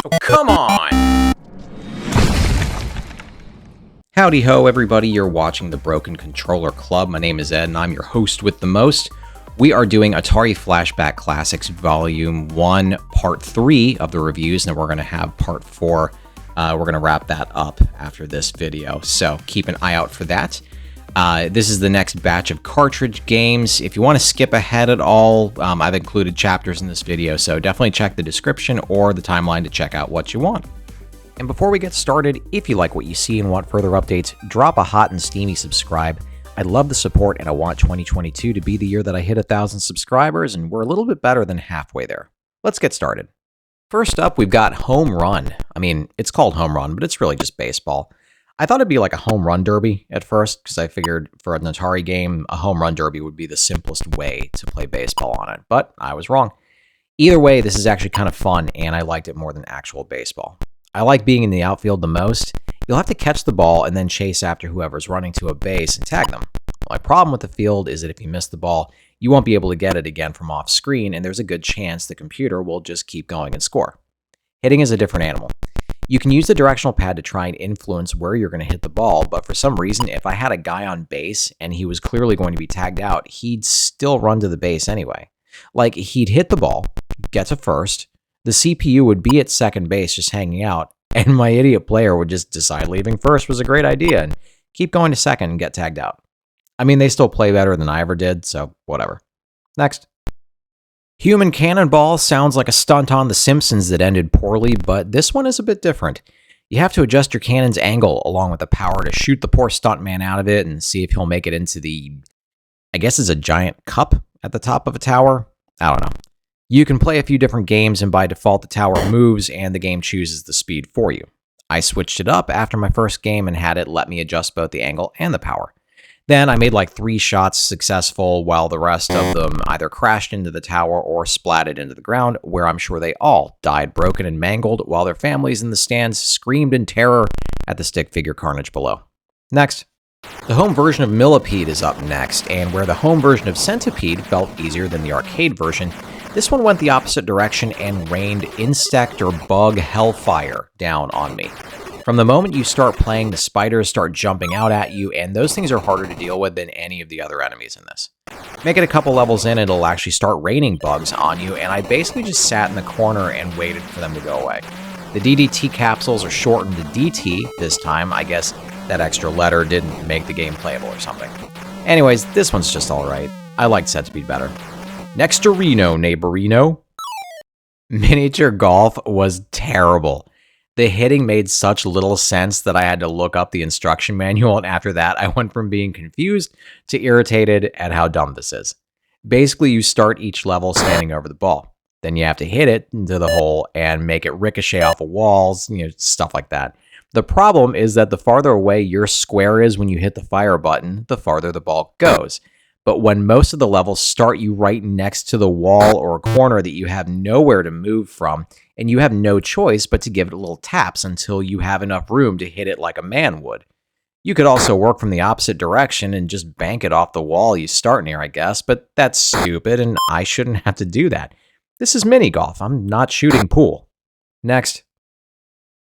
Oh, come on! Howdy ho, everybody. You're watching the Broken Controller Club. My name is Ed, and I'm your host with the most. We are doing Atari Flashback Classics Volume 1, Part 3 of the reviews, and then we're going to have Part 4. We're going to wrap that up after this video, so keep an eye out for that. This is the next batch of cartridge games. If you want to skip ahead at all, I've included chapters in this video, so definitely check the description or the timeline to check out what you want. And before we get started, if you like what you see and want further updates, drop a hot and steamy subscribe. I love the support, and I want 2022 to be the year that I hit 1,000 subscribers, and we're a little bit better than halfway there. Let's get started. First up, we've got Home Run. I mean, it's called Home Run, but it's really just baseball. I thought it'd be like a home run derby at first, because I figured for an Atari game, a home run derby would be the simplest way to play baseball on it, but I was wrong. Either way, this is actually kind of fun, and I liked it more than actual baseball. I like being in the outfield the most. You'll have to catch the ball and then chase after whoever's running to a base and tag them. My problem with the field is that if you miss the ball, you won't be able to get it again from off screen, and there's a good chance the computer will just keep going and score. Hitting is a different animal. You can use the directional pad to try and influence where you're going to hit the ball, but for some reason, if I had a guy on base and he was clearly going to be tagged out, he'd still run to the base anyway. Like, he'd hit the ball, get to first, the CPU would be at second base just hanging out, and my idiot player would just decide leaving first was a great idea and keep going to second and get tagged out. I mean, they still play better than I ever did, so whatever. Next. Human Cannonball sounds like a stunt on The Simpsons that ended poorly, but this one is a bit different. You have to adjust your cannon's angle along with the power to shoot the poor stuntman out of it and see if he'll make it into the, I guess it's a giant cup at the top of a tower? I don't know. You can play a few different games, and by default the tower moves and the game chooses the speed for you. I switched it up after my first game and had it let me adjust both the angle and the power. Then I made like 3 shots successful while the rest of them either crashed into the tower or splatted into the ground, where I'm sure they all died broken and mangled while their families in the stands screamed in terror at the stick figure carnage below. Next. The home version of Millipede is up next, and where the home version of Centipede felt easier than the arcade version, this one went the opposite direction and rained insect or bug hellfire down on me. From the moment you start playing, the spiders start jumping out at you, and those things are harder to deal with than any of the other enemies in this. Make it a couple levels in, it'll actually start raining bugs on you, and I basically just sat in the corner and waited for them to go away. The DDT capsules are shortened to DT this time. I guess that extra letter didn't make the game playable or something. Anyways, this one's just alright. I liked Centipede better. Next to Reno, neighborino. Miniature golf was terrible. The hitting made such little sense that I had to look up the instruction manual, and after that, I went from being confused to irritated at how dumb this is. Basically, you start each level standing over the ball. Then you have to hit it into the hole and make it ricochet off of walls, stuff like that. The problem is that the farther away your square is when you hit the fire button, the farther the ball goes. But when most of the levels start you right next to the wall or a corner that you have nowhere to move from, and you have no choice but to give it little taps until you have enough room to hit it like a man would. You could also work from the opposite direction and just bank it off the wall you start near, I guess, but that's stupid and I shouldn't have to do that. This is mini golf. I'm not shooting pool. Next.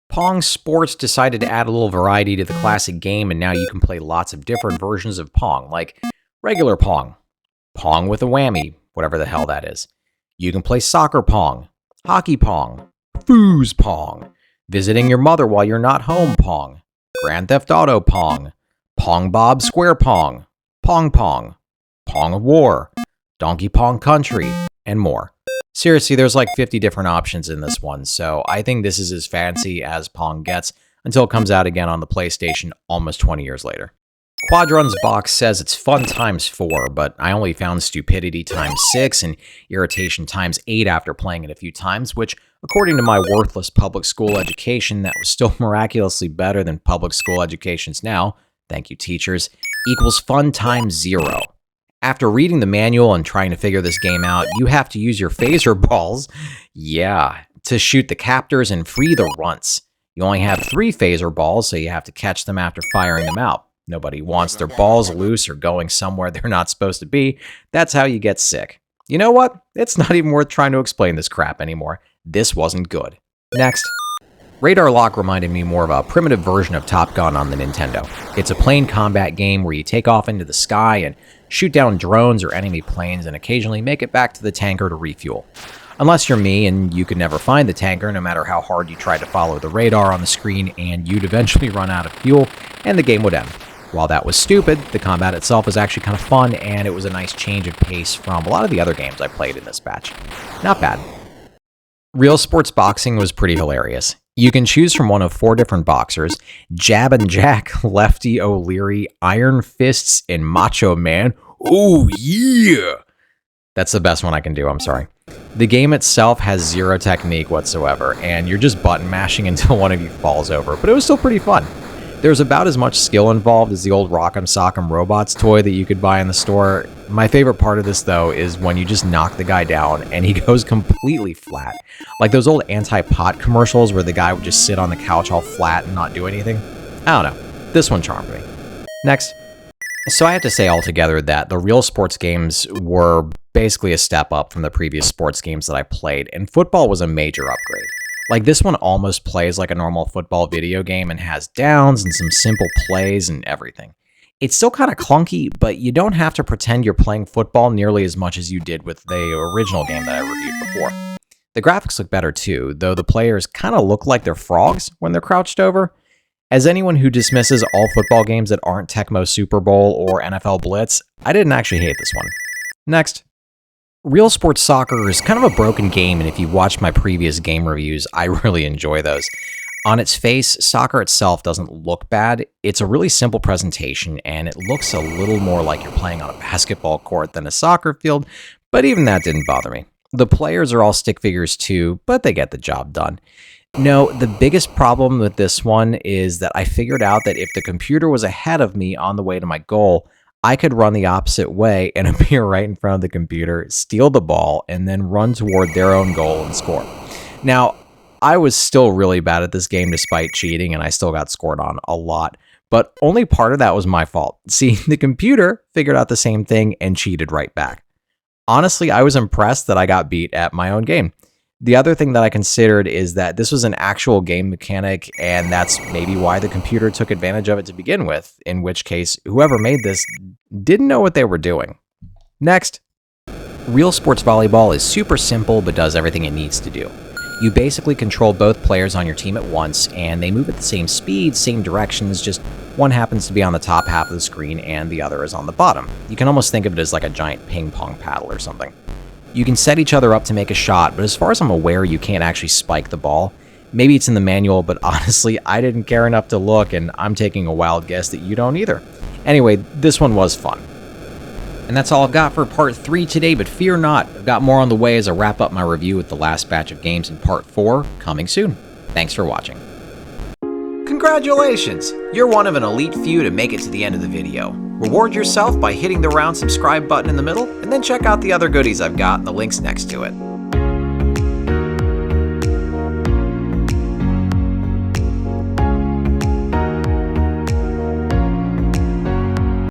Pong Sports decided to add a little variety to the classic game, and now you can play lots of different versions of Pong, like regular Pong, Pong with a whammy, whatever the hell that is. You can play soccer Pong, hockey Pong, foos Pong, visiting your mother while you're not home Pong, Grand Theft Auto Pong, Pong Bob Square Pong, Pong Pong, Pong of War, Donkey Pong Country, and more. Seriously, there's like 50 different options in this one, so I think this is as fancy as Pong gets until it comes out again on the PlayStation almost 20 years later. Quadrun's box says it's fun times 4, but I only found stupidity times 6 and irritation times 8 after playing it a few times, which, according to my worthless public school education that was still miraculously better than public school educations now, thank you teachers, equals fun times 0. After reading the manual and trying to figure this game out, you have to use your phaser balls, to shoot the captors and free the runts. You only have 3 phaser balls, so you have to catch them after firing them out. Nobody wants their balls loose or going somewhere they're not supposed to be. That's how you get sick. You know what? It's not even worth trying to explain this crap anymore. This wasn't good. Next. Radar Lock reminded me more of a primitive version of Top Gun on the Nintendo. It's a plane combat game where you take off into the sky and shoot down drones or enemy planes and occasionally make it back to the tanker to refuel. Unless you're me and you could never find the tanker no matter how hard you tried to follow the radar on the screen, and you'd eventually run out of fuel and the game would end. While that was stupid, the combat itself was actually kind of fun, and it was a nice change of pace from a lot of the other games I played in this batch. Not bad. Realsports Boxing was pretty hilarious. You can choose from one of 4 different boxers: Jab and Jack, Lefty O'Leary, Iron Fists, and Macho Man. Oh yeah! That's the best one I can do, I'm sorry. The game itself has 0 technique whatsoever, and you're just button mashing until one of you falls over, but it was still pretty fun. There's about as much skill involved as the old Rock'em Sock'em Robots toy that you could buy in the store. My favorite part of this, though, is when you just knock the guy down and he goes completely flat. Like those old anti-pot commercials where the guy would just sit on the couch all flat and not do anything. I don't know. This one charmed me. Next. So I have to say altogether that the Realsports games were basically a step up from the previous sports games that I played, and football was a major upgrade. Like, this one almost plays like a normal football video game and has downs and some simple plays and everything. It's still kind of clunky, but you don't have to pretend you're playing football nearly as much as you did with the original game that I reviewed before. The graphics look better too, though the players kind of look like they're frogs when they're crouched over. As anyone who dismisses all football games that aren't Tecmo Super Bowl or NFL Blitz, I didn't actually hate this one. Next. Realsports Soccer is kind of a broken game, and if you watched my previous game reviews, I really enjoy those. On its face, soccer itself doesn't look bad. It's a really simple presentation, and it looks a little more like you're playing on a basketball court than a soccer field, but even that didn't bother me. The players are all stick figures too, but they get the job done. No, the biggest problem with this one is that I figured out that if the computer was ahead of me on the way to my goal, I could run the opposite way and appear right in front of the computer, steal the ball, and then run toward their own goal and score. Now, I was still really bad at this game despite cheating, and I still got scored on a lot, but only part of that was my fault. See, the computer figured out the same thing and cheated right back. Honestly, I was impressed that I got beat at my own game. The other thing that I considered is that this was an actual game mechanic, and that's maybe why the computer took advantage of it to begin with, in which case, whoever made this didn't know what they were doing. Next. Realsports Volleyball is super simple, but does everything it needs to do. You basically control both players on your team at once, and they move at the same speed, same directions, just one happens to be on the top half of the screen and the other is on the bottom. You can almost think of it as like a giant ping pong paddle or something. You can set each other up to make a shot, but as far as I'm aware, you can't actually spike the ball. Maybe it's in the manual, but honestly, I didn't care enough to look, and I'm taking a wild guess that you don't either. Anyway, this one was fun. And that's all I've got for part 3 today, but fear not, I've got more on the way as I wrap up my review with the last batch of games in part 4, coming soon. Thanks for watching. Congratulations! You're one of an elite few to make it to the end of the video. Reward yourself by hitting the round subscribe button in the middle, and then check out the other goodies I've got in the links next to it.